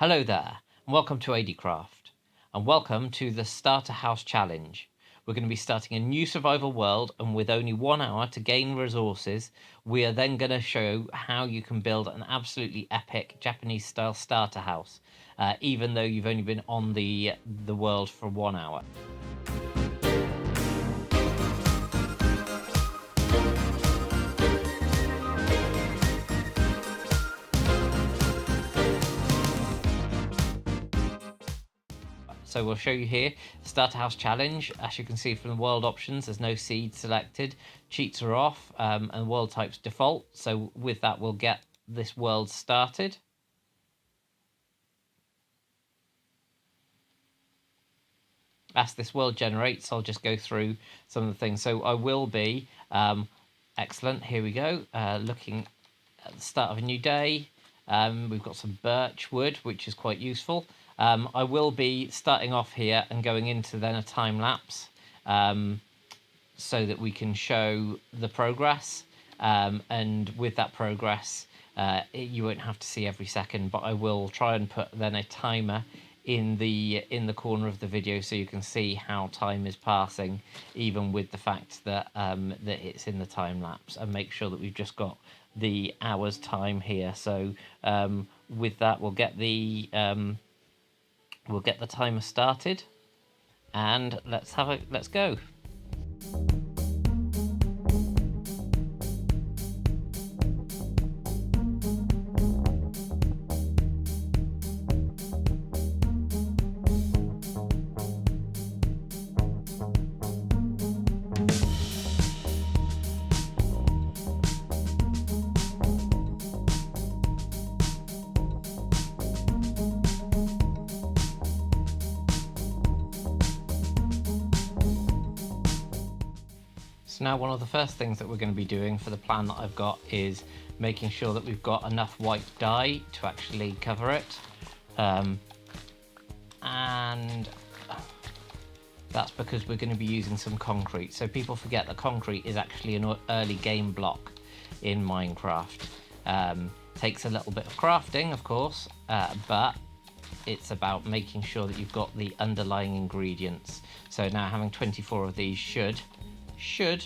Hello there, and welcome to ADcraft, and welcome to the Starter House Challenge. We're going to be starting a new survival world, and with only 1 hour to gain resources, we are then going to show how you can build an absolutely epic Japanese-style starter house, even though you've only been on the world for 1 hour. So we'll show you here, Starter House Challenge. As you can see from the world options, there's no seed selected. Cheats are off, and world type's default. So with that, we'll get this world started. As this world generates, I'll just go through some of the things. So I will be, excellent, here we go, looking at the start of a new day. We've got some birch wood, which is quite useful. I will be starting off here and going into then a time lapse, so that we can show the progress. And with that progress, you won't have to see every second, but I will try and put then a timer in the corner of the video so you can see how time is passing, even with the fact that that it's in the time lapse, and make sure that we've just got the hour's time here. So with that, we'll get the timer started, and let's go. So now one of the first things that we're going to be doing for the plan that I've got is making sure that we've got enough white dye to actually cover it. And that's because we're going to be using some concrete. So people forget that concrete is actually an early game block in Minecraft. Takes a little bit of crafting, of course, but it's about making sure that you've got the underlying ingredients. So now having 24 of these should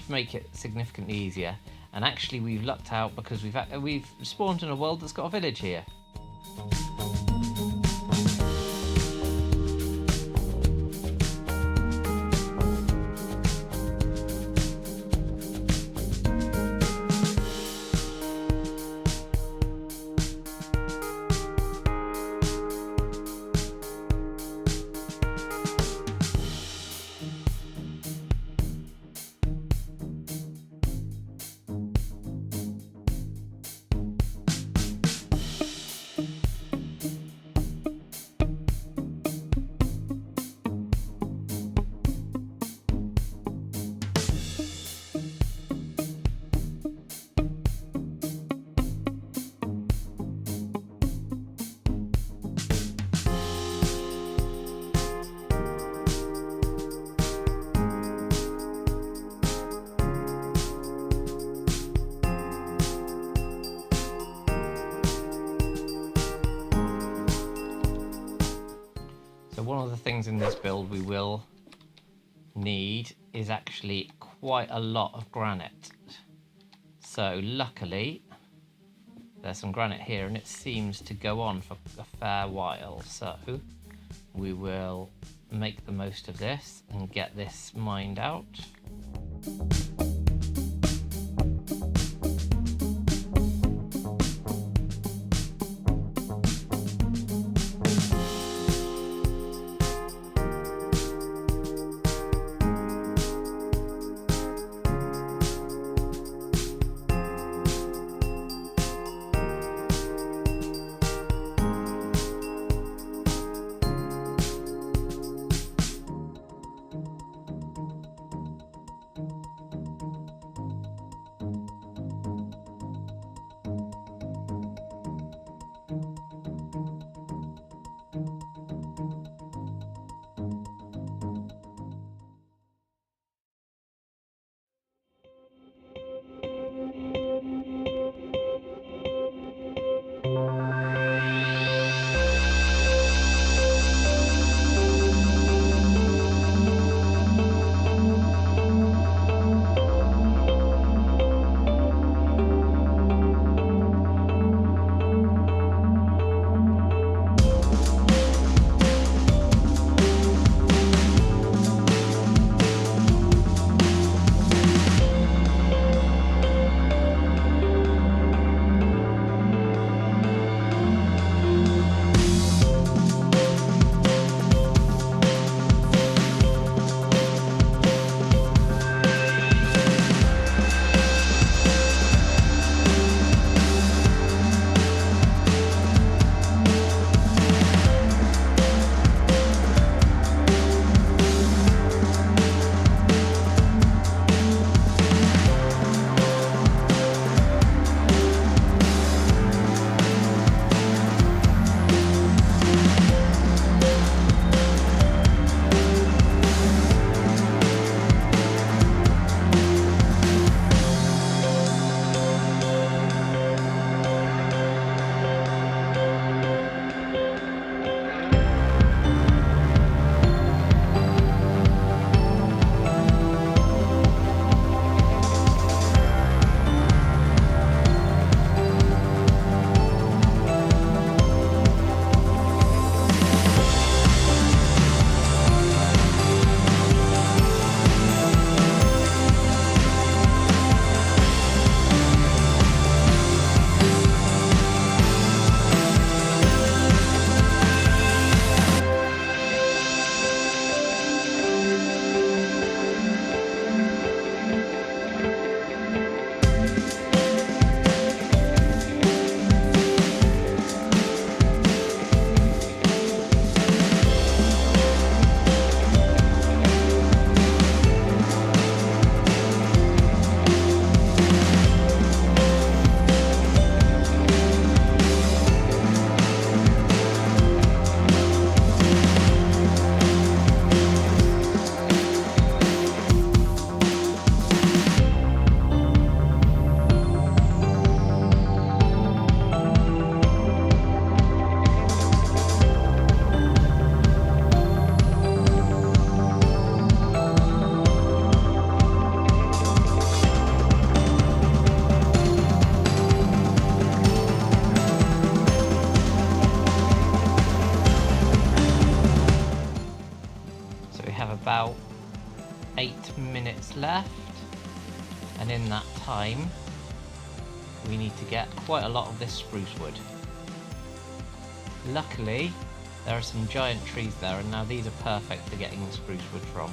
make it significantly easier. And actually we've lucked out because we've spawned in a world that's got a village here. One of the things in this build we will need is actually quite a lot of granite. So luckily there's some granite here, and it seems to go on for a fair while. So we will make the most of this and get this mined out. about 8 minutes left, and in that time we need to get quite a lot of this spruce wood. Luckily there are some giant trees there, and now these are perfect for getting the spruce wood from.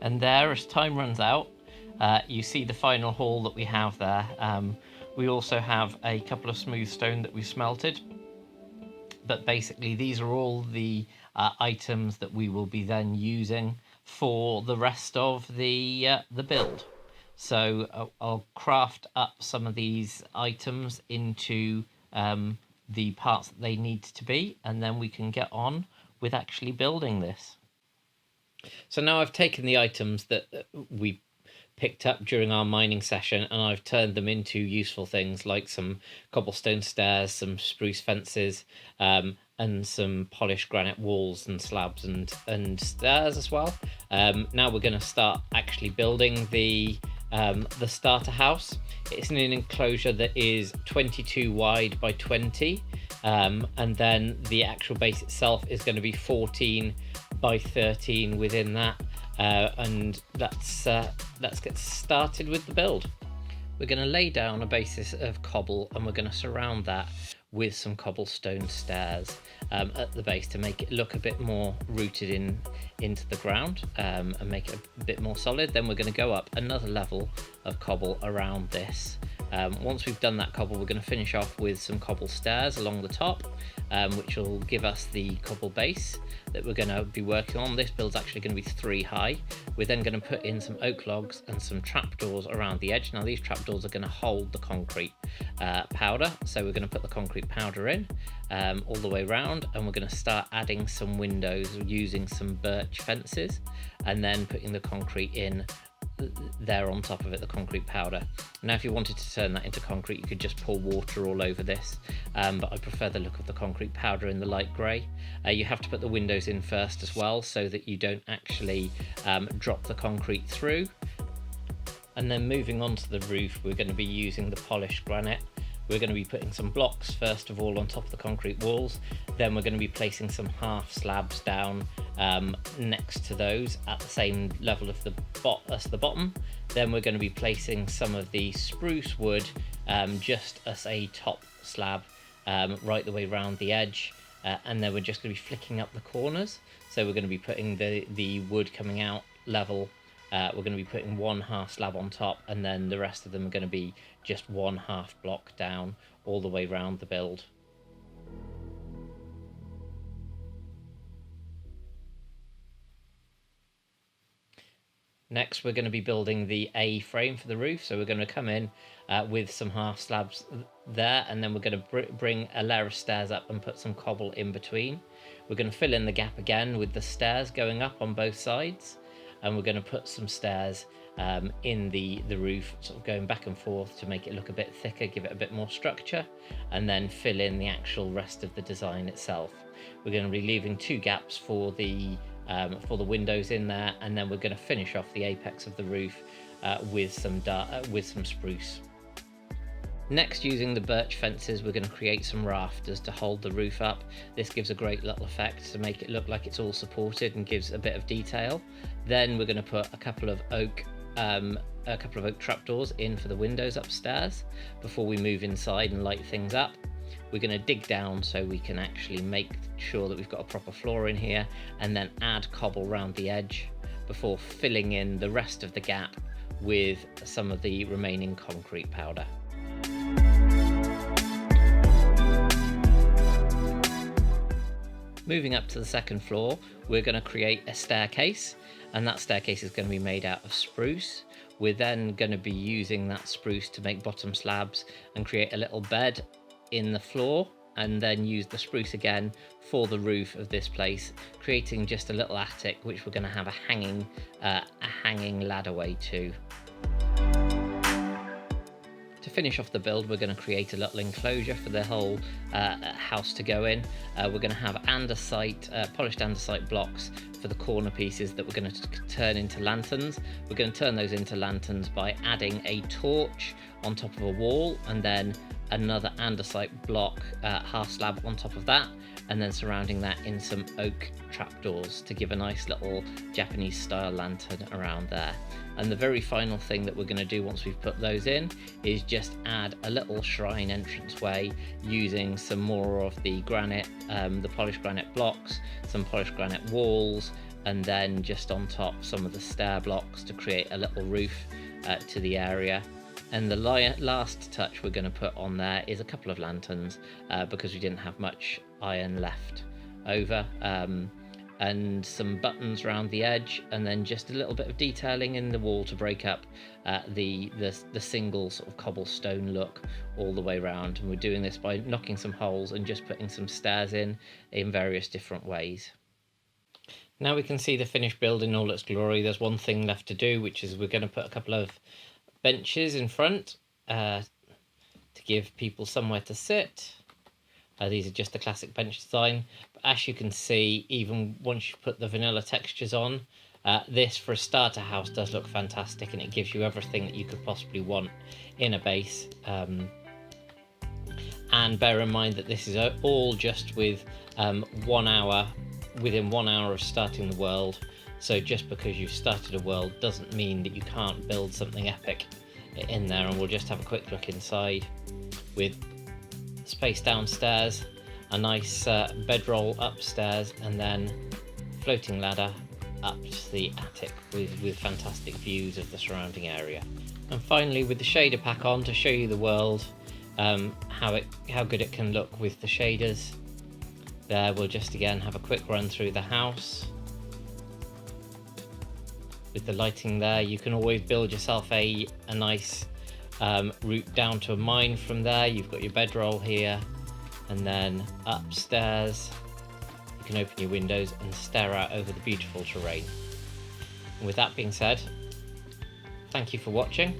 And there, as time runs out, you see the final haul that we have there. We also have a couple of smooth stone that we smelted, but basically these are all the items that we will be then using for the rest of the build. So I'll craft up some of these items into the parts that they need to be, and then we can get on with actually building this. So now I've taken the items that we picked up during our mining session, and I've turned them into useful things like some cobblestone stairs, some spruce fences, and some polished granite walls and slabs and stairs as well. Now we're going to start actually building the starter house. It's in an enclosure that is 22 wide by 20, and then the actual base itself is going to be 14 by 13 within that, and let's get started with the build. We're going to lay down a basis of cobble, and we're going to surround that with some cobblestone stairs at the base to make it look a bit more rooted into the ground, and make it a bit more solid. Then we're going to go up another level of cobble around this. Once we've done that cobble, we're going to finish off with some cobble stairs along the top, which will give us the cobble base that we're going to be working on. This build's actually going to be 3 high. We're then going to put in some oak logs and some trapdoors around the edge. Now these trapdoors are going to hold the concrete powder, so we're going to put the concrete powder in all the way around, and we're going to start adding some windows using some birch fences, and then putting the concrete in there on top of it, the concrete powder. Now if you wanted to turn that into concrete, you could just pour water all over this, but I prefer the look of the concrete powder in the light grey. You have to put the windows in first as well, so that you don't actually drop the concrete through. And then moving on to the roof, we're going to be using the polished granite. We're going to be putting some blocks first of all on top of the concrete walls, then we're going to be placing some half slabs down next to those at the same level of the bottom. Then we're going to be placing some of the spruce wood just as a top slab right the way around the edge, and then we're just going to be flicking up the corners. So we're going to be putting the wood coming out level. We're going to be putting 1 half slab on top, and then the rest of them are going to be just 1 half block down all the way around the build. Next, we're going to be building the A frame for the roof. So we're going to come in with some half slabs there, and then we're going to bring a layer of stairs up and put some cobble in between. We're going to fill in the gap again with the stairs going up on both sides, and we're going to put some stairs in the roof, sort of going back and forth to make it look a bit thicker, give it a bit more structure, and then fill in the actual rest of the design itself. We're going to be leaving 2 gaps for the windows in there, and then we're going to finish off the apex of the roof with some spruce. Next, using the birch fences, we're going to create some rafters to hold the roof up. This gives a great little effect to make it look like it's all supported and gives a bit of detail. Then we're going to put a couple of oak trapdoors in for the windows upstairs before we move inside and light things up. We're going to dig down so we can actually make sure that we've got a proper floor in here, and then add cobble around the edge before filling in the rest of the gap with some of the remaining concrete powder. Moving up to the second floor, we're going to create a staircase, and that staircase is going to be made out of spruce. We're then going to be using that spruce to make bottom slabs and create a little bed in the floor, and then use the spruce again for the roof of this place, creating just a little attic which we're going to have a hanging ladderway to. To finish off the build, we're going to create a little enclosure for the whole house to go in. We're going to have andesite, polished andesite blocks for the corner pieces that we're going to turn into lanterns. We're going to turn those into lanterns by adding a torch on top of a wall, and then another andesite block, half slab on top of that, and then surrounding that in some oak trapdoors to give a nice little Japanese style lantern around there. And the very final thing that we're going to do once we've put those in is just add a little shrine entranceway using some more of the granite, the polished granite blocks, some polished granite walls, and then just on top some of the stair blocks to create a little roof to the area. And the last touch we're going to put on there is a couple of lanterns, because we didn't have much iron left over, and some buttons around the edge, and then just a little bit of detailing in the wall to break up the single sort of cobblestone look all the way around. And we're doing this by knocking some holes and just putting some stairs in various different ways. Now we can see the finished build in all its glory. There's one thing left to do, which is we're going to put a couple of benches in front to give people somewhere to sit. These are just the classic bench design, but as you can see, even once you put the vanilla textures on, this for a starter house does look fantastic, and it gives you everything that you could possibly want in a base. And bear in mind that this is all just with 1 hour, within 1 hour of starting the world. So just because you've started a world doesn't mean that you can't build something epic in there. And we'll just have a quick look inside with space downstairs, a nice bedroll upstairs, and then floating ladder up to the attic with fantastic views of the surrounding area. And finally, with the shader pack on to show you the world, how good it can look with the shaders. There, we'll just again have a quick run through the house. With the lighting there, you can always build yourself a nice route down to a mine from there. You've got your bedroll here, and then upstairs you can open your windows and stare out over the beautiful terrain. And with that being said, thank you for watching.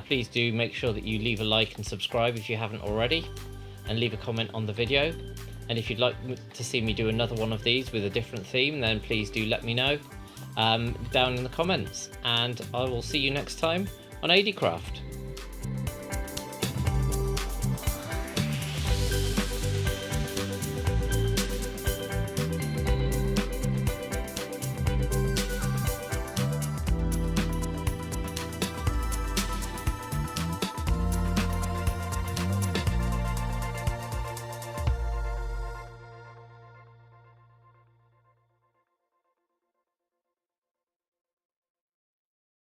Please do make sure that you leave a like and subscribe if you haven't already, and leave a comment on the video. And if you'd like to see me do another one of these with a different theme, then please do let me know down in the comments, and I will see you next time on ADcraft.